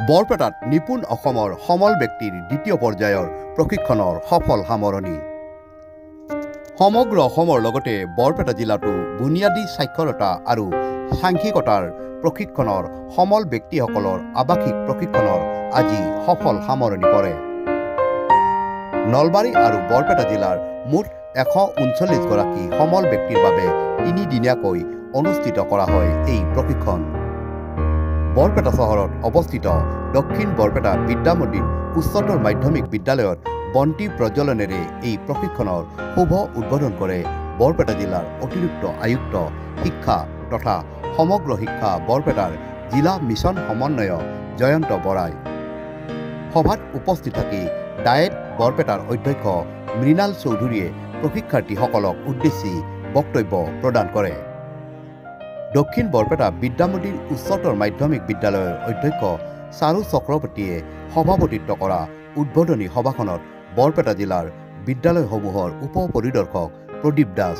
বৰপেটাত নিপুণ অসমৰ সমল ব্যক্তিৰ দ্বিতীয় পৰ্যায়ৰ প্ৰশিক্ষণৰ সফল সামৰণি। সমগ্ৰ অসমৰ লগতে বৰপেটা জিলাতো বুনিয়াদী সাক্ষৰতা আৰু সাংখ্যিকতাৰ প্ৰশিক্ষণৰ সমল ব্যক্তিসকলৰ আৱাসিক প্ৰশিক্ষণৰ আজি সফল সামৰণি পৰে। নলবাৰী আৰু বৰপেটা জিলাৰ মুঠ 139 গৰাকী সমল ব্যক্তিৰ বাবে 3 দিনীয়াকৈ অনুষ্ঠিত কৰা হয় এই প্ৰশিক্ষণ। বৰপেটা চহৰত অৱস্থিত দক্ষিণ বৰপেটা বিদ্যা মন্দিৰ উচ্চতৰ মাধ্যমিক বিদ্যালয়ত বন্তি প্ৰজ্বলনেৰে এই প্ৰশিক্ষণৰ শুভ উদ্বোধন কৰে বৰপেটা জিলাৰ অতিৰিক্ত আয়ুক্ত শিক্ষা তথা সমগ্ৰ শিক্ষা বৰপেটাৰ জিলা মিছন সমন্বয়ক জয়ন্ত বৰাই। সভাত উপস্থিত থাকি ডায়েট বৰপেটাৰ অধ্যক্ষ মৃণাল চৌধুৰীয়ে প্ৰশিক্ষাৰ্থীসকলক উদ্দেশ্যি বক্তব্য প্ৰদান কৰে। দক্ষিণ বৰপেটা বিদ্যা মন্দিৰ উচ্চতৰ মাধ্যমিক বিদ্যালয়ৰ অধ্যক্ষ চাৰু চক্ৰৱৰ্তীয়ে সভাপতিত্ব কৰা উদ্বোধনী সভাখনত বৰপেটা জিলাৰ বিদ্যালয়সমূহৰ উপ পৰিদৰ্শক প্ৰদীপ দাস,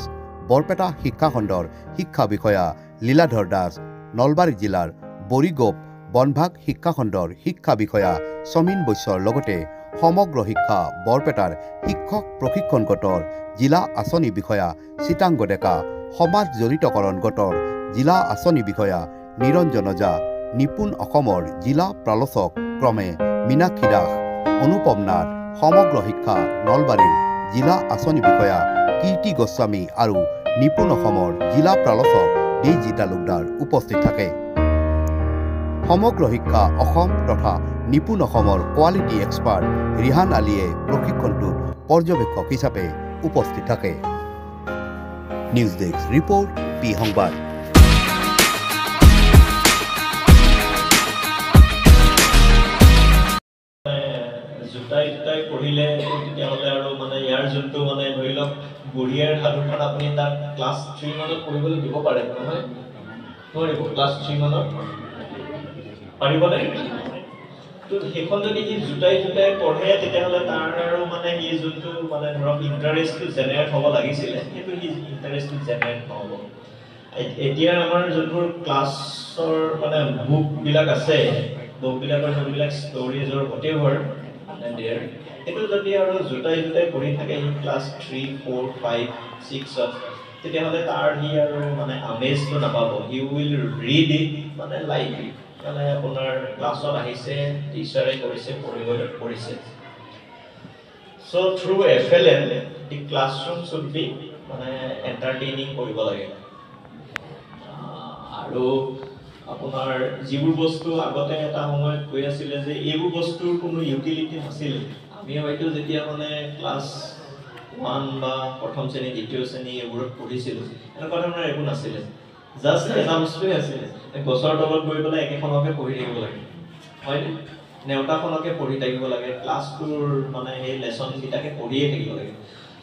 বৰপেটা শিক্ষাখণ্ডৰ শিক্ষা বিষয়া লীলাধৰ দাস, নলবাৰী জিলাৰ বৰিগোপ বনভাগ শিক্ষাখণ্ডৰ শিক্ষা বিষয়া সমীন বৈশ্যৰ লগতে সমগ্ৰ শিক্ষা বৰপেটাৰ শিক্ষক প্ৰশিক্ষণ গোটৰ জিলা আঁচনি বিষয়া চিতাংগ ডেকা, সমাজ জড়িতকৰণ গোটৰ জিলা আঁচনি বিষয়া নিৰঞ্জন ওজা, নিপুণ অসমৰ জিলা প্ৰালোচক ক্ৰমে মীনাক্ষী দাস, অনুপম নাথ, সমগ্ৰ শিক্ষা নলবাৰীৰ জিলা আঁচনি বিষয়া কীৰ্তি গোস্বামী আৰু নিপুণ অসমৰ জিলা প্ৰালোচক ডেইজি তালুকদাৰ উপস্থিত থাকে। সমগ্ৰ শিক্ষা অসম তথা নিপুণ অসমৰ কোৱালিটি এক্সপাৰ্ট ৰিহান আলীয়ে প্ৰশিক্ষণটোত পৰ্যবেক্ষক হিচাপে উপস্থিত থাকে। নিউজ ডেস্ক ৰিপৰ্ট পি সংবাদ। জোতাই পঢ়িলে তেতিয়াহ'লে আৰু মানে ইয়াৰ যোনটো মানে ধৰি লওক বুঢ়ীয়াৰ সাধুখন আপুনি তাক ক্লাছ 3 মানত পঢ়িবলৈ দিব পাৰে নহয়? নোৱাৰিব? ক্লাছ 3 মানত পাৰিবনে? তো সেইখন যদি সি জোতাই পঢ়ে তেতিয়াহ'লে তাৰ আৰু মানে সি যোনটো মানে ধৰক ইণ্টাৰেষ্টটো জেনেৰেট হ'ব লাগিছিলে সেইটো সি ইণ্টাৰেষ্টটো জেনেৰেট নহ'ব। এতিয়া আমাৰ যোনবোৰ ক্লাছৰ মানে বুকবিলাক আছে, বুকবিলাকৰ যোনবিলাক ষ্টৰিজৰ হোৱাটেভাৰ এইটো যদি আৰু জোতাই পঢ়ি থাকে সি ক্লাছ 3, 4, 5, 6ত তেতিয়াহ'লে তাৰ সি আৰু মানে আমেজটো নাপাব। হি উইল ৰিড ইট মানে লাইক মানে আপোনাৰ ক্লাছত আহিছে, টিচাৰে কৰিছে, পঢ়িবলৈ কৰিছে। So' through FLN the classroom should be মানে এণ্টাৰটেইনিং কৰিব লাগে। আৰু আপোনাৰ যিবোৰ বস্তু আগতে এটা সময়ত কৈ আছিলে যে এইবোৰ বস্তুৰ কোনো ইউটিলিটি নাছিলে। আমি হয়তো যেতিয়া মানে ক্লাছ 1 বা প্ৰথম শ্ৰেণী দ্বিতীয় শ্ৰেণী এইবোৰত পঢ়িছিলোঁ এনেকুৱা ধৰণৰ একো নাছিলে। জাষ্ট এটা বস্তুৱে আছিলে, গছৰ তলত গৈ পেলাই একেখনকে পঢ়ি থাকিব লাগে, হয়নে? নেওতাখনকে পঢ়ি থাকিব লাগে, ক্লাছটোৰ মানে সেই লেচনকেইটাকে পঢ়িয়ে থাকিব লাগে।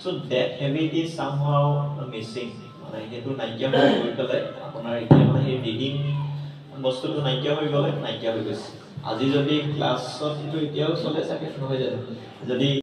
চ' ডেট হেবিট ইজ চামহাউ মিছিং, মানে সেইটো নাইকিয়া হৈ গৈ পেলাই আপোনাৰ এতিয়া মানে সেই ৰিডিং বস্তুটো নাইকিয়া হৈ গৈছে। আজি যদি ক্লাছত এতিয়াও চলে চাগে নহয় জানো? যদি